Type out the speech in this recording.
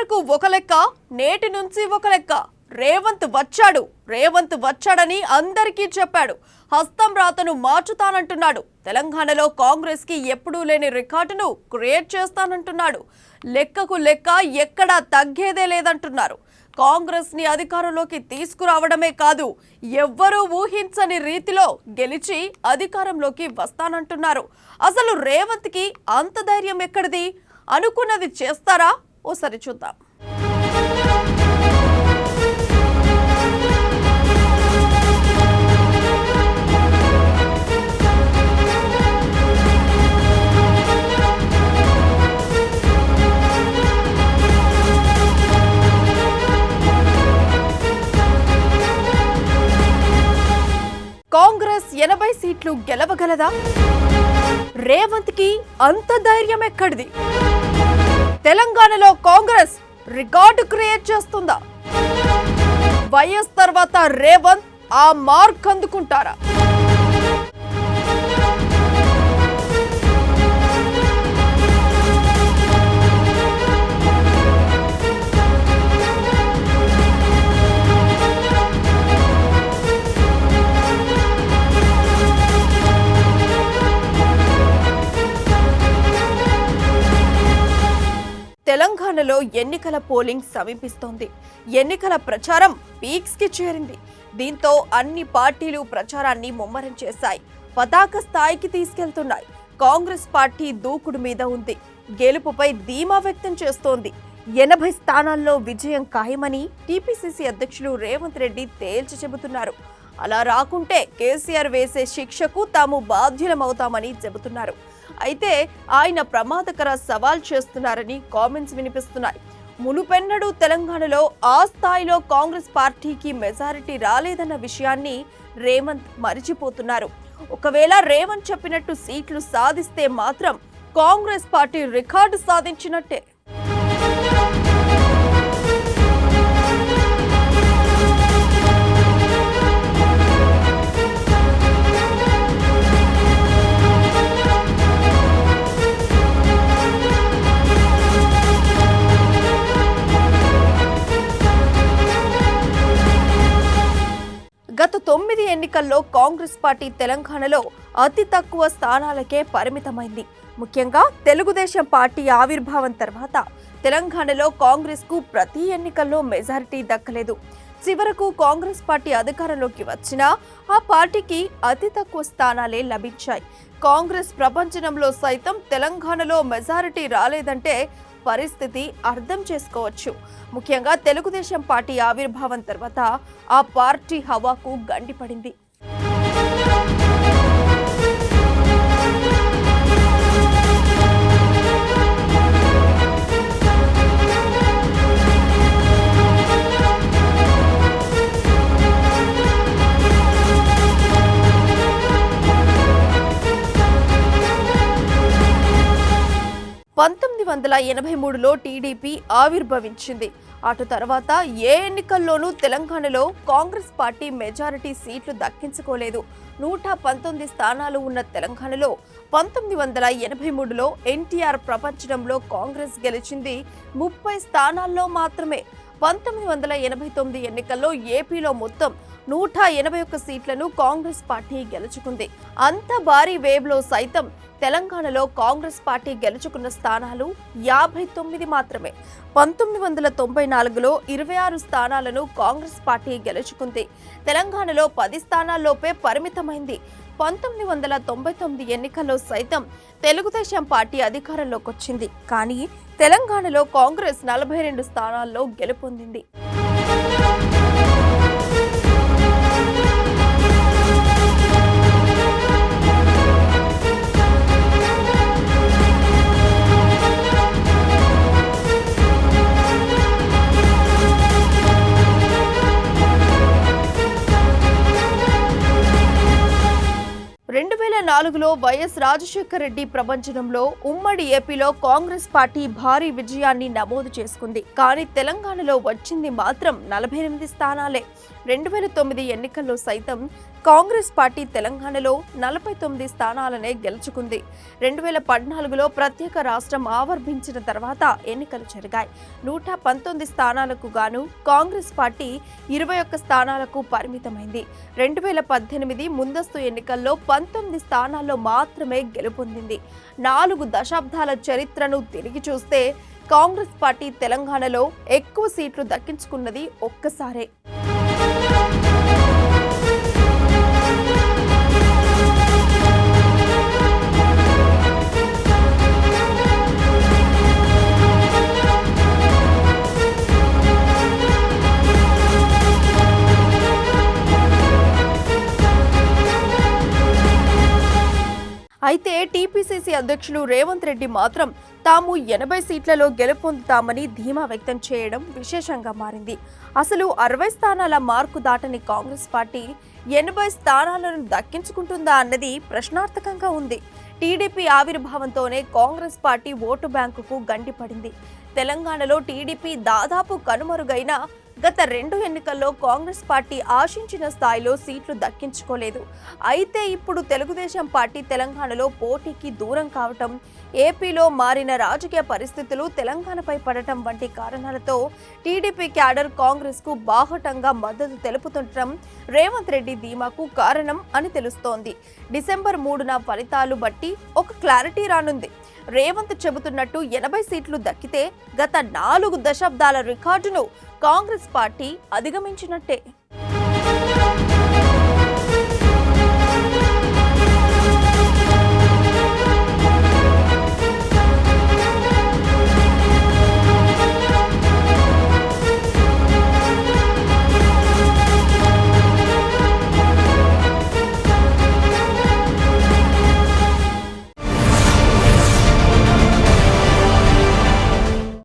వరకు ఒక లెక్క, నేటి నుంచి ఒక లెక్క. రేవంత్ వచ్చాడని అందరికీ చెప్పాడు. హస్తం రాతను మార్చుతానంటున్నాడు. తెలంగాణలో కాంగ్రెస్ కి ఎప్పుడూ లేని రికార్డును క్రియేట్ చేస్తానంటున్నాడు. లెక్కకు లెక్క ఎక్కడా తగ్గేదే లేదంటున్నారు. కాంగ్రెస్ ని అధికారంలోకి తీసుకురావడమే కాదు, ఎవ్వరూ ఊహించని రీతిలో గెలిచి అధికారంలోకి వస్తానంటున్నారు. అసలు రేవంత్ కి అంత ధైర్యం ఎక్కడిది? అనుకున్నది చేస్తారా? ఓసారి చూద్దాం. కాంగ్రెస్ 80 సీట్లు గెలవగలదా? రేవంత్ కి అంత ధైర్యం ఎక్కడిది? తెలంగాణలో కాంగ్రెస్ రికార్డు క్రియేట్ చేస్తుందా? వైఎస్ తర్వాత రేవంత్ ఆ మార్క్ అందుకుంటారా? తెలంగాణలో ఎన్నికల పోలింగ్ సమీపిస్తోంది. ఎన్నికల ప్రచారం పీక్స్ కి చేరింది. దీంతో అన్ని పార్టీలు ప్రచారాన్ని ముమ్మరం చేశాయి. పతాక స్థాయికి తీసుకెళ్తున్నాయి. కాంగ్రెస్ పార్టీ దూకుడు మీద ఉంది. గెలుపుపై ధీమా వ్యక్తం చేస్తోంది. 80 స్థానాల్లో విజయం ఖాయమని టీపీసీసీ అధ్యక్షులు రేవంత్ రెడ్డి తేల్చి చెబుతున్నారు. అలా రాకుంటే కేసీఆర్ వేసే శిక్షకు తాము బాధ్యులమవుతామని చెబుతున్నారు. అయితే ఆయన ప్రమాదకర సవాల్ చేస్తున్నారని కామెంట్స్ వినిపిస్తున్నాయి. మునుపెన్నడూ తెలంగాణలో ఆ స్థాయిలో కాంగ్రెస్ పార్టీకి మెజారిటీ రాలేదన్న విషయాన్ని రేవంత్ మరిచిపోతున్నారు. ఒకవేళ రేవంత్ చెప్పినట్టు సీట్లు సాధిస్తే మాత్రం కాంగ్రెస్ పార్టీ రికార్డు సాధించినట్టే. గత 9 ఎన్నికల్లో కాంగ్రెస్ పార్టీ తెలంగాణలో అతి తక్కువ స్థానాలకే పరిమితమైంది. ముఖ్యంగా తెలుగుదేశం పార్టీ ఆవిర్భావం తర్వాత తెలంగాణలో కాంగ్రెస్ కు ప్రతి ఎన్నికల్లో మెజారిటీ దక్కలేదు. చివరకు కాంగ్రెస్ పార్టీ అధికారంలోకి వచ్చినా ఆ పార్టీకి అతి తక్కువ స్థానాలే లభించాయి. కాంగ్రెస్ ప్రపంచంలో సైతం తెలంగాణలో మెజారిటీ రాలేదంటే పరిస్థితి అర్థం చేసుకోవచ్చు. ముఖ్యంగా తెలుగుదేశం పార్టీ ఆవిర్భావం తర్వాత ఆ పార్టీ హవాకు గండిపడింది. లో టీడీపీ ఆవిర్భవించింది. అటు తర్వాత ఏ ఎన్నికల్లోనూ తెలంగాణలో కాంగ్రెస్ పార్టీ మెజారిటీ సీట్లు దక్కించుకోలేదు. 119 స్థానాలు ఉన్న తెలంగాణలో 1983లో ఎన్టీఆర్ ప్రపంచంలో కాంగ్రెస్ గెలిచింది 30 స్థానాల్లో మాత్రమే. 1989 ఎన్నికల్లో ఏపీలో మొత్తం 181 సీట్లను కాంగ్రెస్ పార్టీ గెలుచుకుంది. అంత భారీ వేవ్లో సైతం తెలంగాణలో కాంగ్రెస్ పార్టీ గెలుచుకున్న స్థానాలు 59 మాత్రమే. 1994లో 26 స్థానాలను కాంగ్రెస్ పార్టీ గెలుచుకుంది. తెలంగాణలో 10 స్థానాల్లోపే పరిమితమైంది. 1999 ఎన్నికల్లో సైతం తెలుగుదేశం పార్టీ అధికారంలోకి వచ్చింది. కానీ తెలంగాణలో కాంగ్రెస్ 42 స్థానాల్లో గెలుపొందింది. లో వైఎస్ రాజశేఖర రెడ్డి ప్రపంచంలో ఉమ్మడి ఏపీలో కాంగ్రెస్ పార్టీ భారీ విజయాన్ని నమోదు చేసుకుంది. కానీ తెలంగాణలో వచ్చింది మాత్రం 48 స్థానాలే. 2009 ఎన్నికల్లో సైతం కాంగ్రెస్ పార్టీ తెలంగాణలో 49 స్థానాలనే గెలుచుకుంది. 2014లో ప్రత్యేక రాష్ట్రం ఆవిర్భించిన తర్వాత ఎన్నికలు జరిగాయి. 119 స్థానాలకు గాను కాంగ్రెస్ పార్టీ 21 స్థానాలకు పరిమితమైంది. 2018 ముందస్తు ఎన్నికల్లో 19 స్థానాల్లో మాత్రమే గెలుపొందింది. 4 దశాబ్దాల చరిత్రను తిరిగి చూస్తే కాంగ్రెస్ పార్టీ తెలంగాణలో ఎక్కువ సీట్లు దక్కించుకున్నది ఒక్కసారే. అయితే టీపీసీసీ అధ్యక్షులు రేవంత్ రెడ్డి మాత్రం తాము 80 సీట్లలో గెలుపొందుతామని ధీమా వ్యక్తం చేయడం విశేషంగా మారింది. అసలు 60 స్థానాల మార్కు దాటని కాంగ్రెస్ పార్టీ 80 స్థానాలను దక్కించుకుంటుందా అన్నది ప్రశ్నార్థకంగా ఉంది. టీడీపీ ఆవిర్భావంతోనే కాంగ్రెస్ పార్టీ ఓటు బ్యాంకుకు గండిపడింది. తెలంగాణలో టీడీపీ దాదాపు కనుమరుగైన గత 2 ఎన్నికల్లో కాంగ్రెస్ పార్టీ ఆశించిన స్థాయిలో సీట్లు దక్కించుకోలేదు. అయితే ఇప్పుడు తెలుగుదేశం పార్టీ తెలంగాణలో పోటీకి దూరం కావటం, ఏపీలో మారిన రాజకీయ పరిస్థితులు తెలంగాణపై పడటం వంటి కారణాలతో టీడీపీ క్యాడర్ కాంగ్రెస్ కు బాహటంగా మద్దతు తెలుపుతుండటం రేవంత్ రెడ్డి ధీమాకు కారణం అని తెలుస్తోంది. డిసెంబర్ 3న ఫలితాలు బట్టి ఒక క్లారిటీ రానుంది. రేవంత్ చెబుతున్నట్టు 80 సీట్లు దక్కితే గత 4 దశాబ్దాల రికార్డును కాంగ్రెస్ పార్టీ అధిగమించినట్టే.